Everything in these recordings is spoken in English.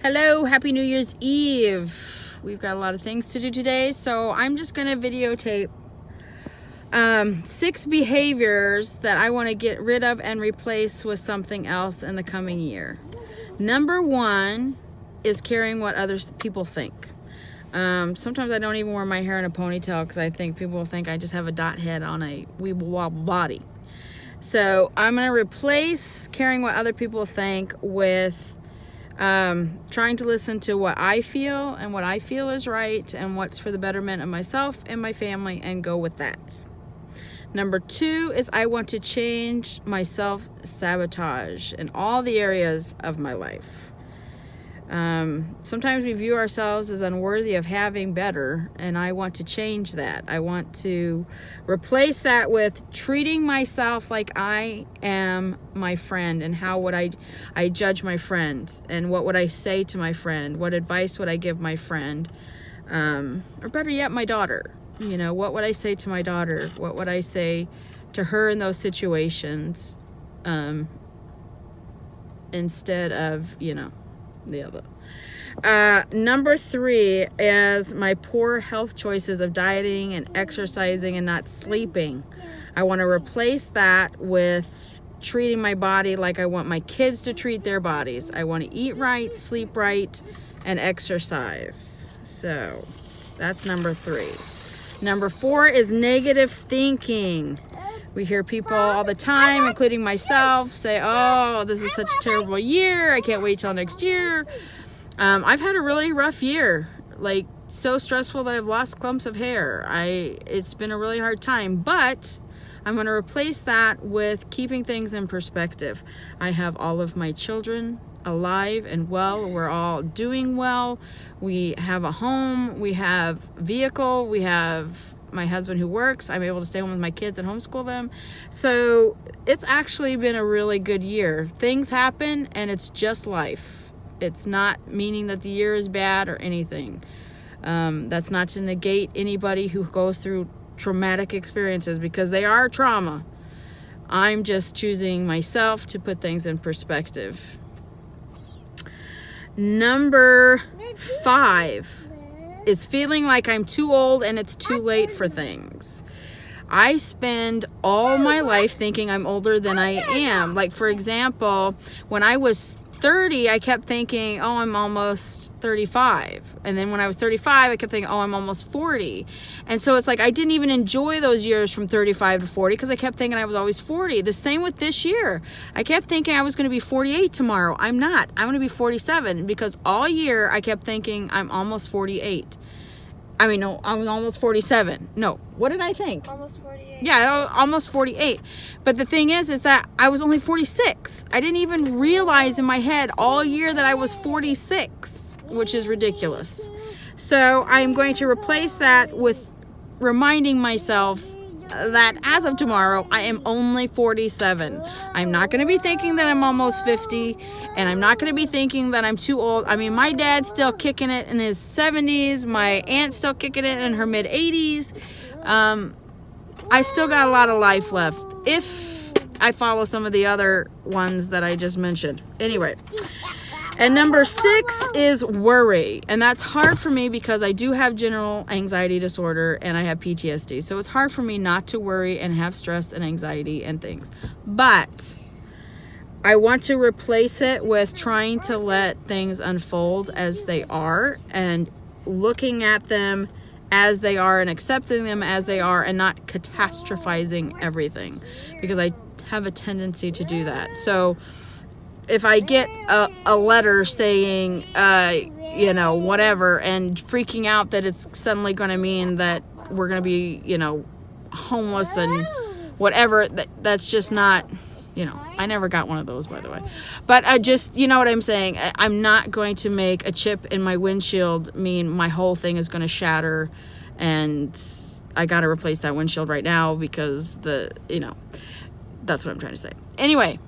Hello, happy New Year's Eve. We've got a lot of things to do today, so I'm just gonna videotape 6 behaviors that I want to get rid of and replace with something else in the coming year. Number 1 is caring what other people think. Sometimes I don't even wear my hair in a ponytail because I think people will think I just have a dot head on a weeble wobble body. So I'm going to replace caring what other people think with trying to listen to what I feel and what I feel is right and what's for the betterment of myself and my family, and go with that. Number 2 is I want to change my self-sabotage in all the areas of my life. Sometimes we view ourselves as unworthy of having better, and I want to change that. I want to replace that with treating myself like I am my friend, and how would I judge my friend, and what would I say to my friend, what advice would I give my friend, or better yet, my daughter. You know, what would I say to my daughter? What would I say to her in those situations, instead of, you know, the other. Number 3 is my poor health choices of dieting and exercising and not sleeping. I want to replace that with treating my body like I want my kids to treat their bodies. I want to eat right, sleep right, and exercise. So that's number 3. Number 4 is negative thinking. We hear people all the time, including myself, say, oh, this is such a terrible year. I can't wait till next year. I've had a really rough year, like so stressful that I've lost clumps of hair. It's been a really hard time, but I'm going to replace that with keeping things in perspective. I have all of my children alive and well. We're all doing well. We have a home. We have a vehicle. We have my husband who works. I'm able to stay home with my kids and homeschool them. So it's actually been a really good year. Things happen and it's just life. It's not meaning that the year is bad or anything. That's not to negate anybody who goes through traumatic experiences, because they are trauma. I'm just choosing myself to put things in perspective. Number 5 is feeling like I'm too old and it's too late for things. I spend all my life thinking I'm older than I am. Like, for example, when I was 30, I kept thinking, oh, I'm almost 35. And then when I was 35, I kept thinking, oh, I'm almost 40. And so it's like I didn't even enjoy those years from 35 to 40 because I kept thinking I was always 40. The same with this year. I kept thinking I was going to be 48 tomorrow. I'm not. I'm going to be 47 because all year I kept thinking I'm almost 48. I mean, no, I'm almost 47. No, what did I think? Almost 48. Yeah, almost 48. But the thing is that I was only 46. I didn't even realize in my head all year that I was 46, which is ridiculous. So I'm going to replace that with reminding myself that as of tomorrow, I am only 47. I'm not going to be thinking that I'm almost 50, and I'm not going to be thinking that I'm too old. I mean, my dad's still kicking it in his 70s. My aunt's still kicking it in her mid 80s. I still got a lot of life left if I follow some of the other ones that I just mentioned. Anyway. And number 6 is worry. And that's hard for me because I do have general anxiety disorder and I have PTSD. So it's hard for me not to worry and have stress and anxiety and things. But I want to replace it with trying to let things unfold as they are and looking at them as they are and accepting them as they are and not catastrophizing everything, because I have a tendency to do that. So if I get a letter saying, you know, whatever, and freaking out that it's suddenly going to mean that we're going to be, you know, homeless and whatever, that's just not, you know, I never got one of those, by the way. But I just, you know what I'm saying? I'm not going to make a chip in my windshield mean my whole thing is going to shatter and I got to replace that windshield right now because you know, that's what I'm trying to say. Anyway.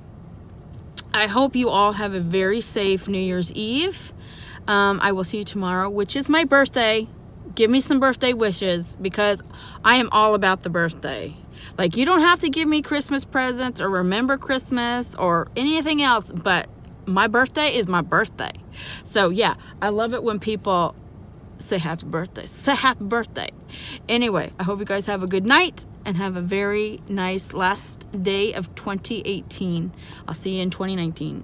I hope you all have a very safe New Year's Eve. I will see you tomorrow, which is my birthday. Give me some birthday wishes because I am all about the birthday. Like, you don't have to give me Christmas presents or remember Christmas or anything else, but my birthday is my birthday. So yeah, I love it when people say happy birthday. Say happy birthday. Anyway, I hope you guys have a good night and have a very nice last day of 2018. I'll see you in 2019.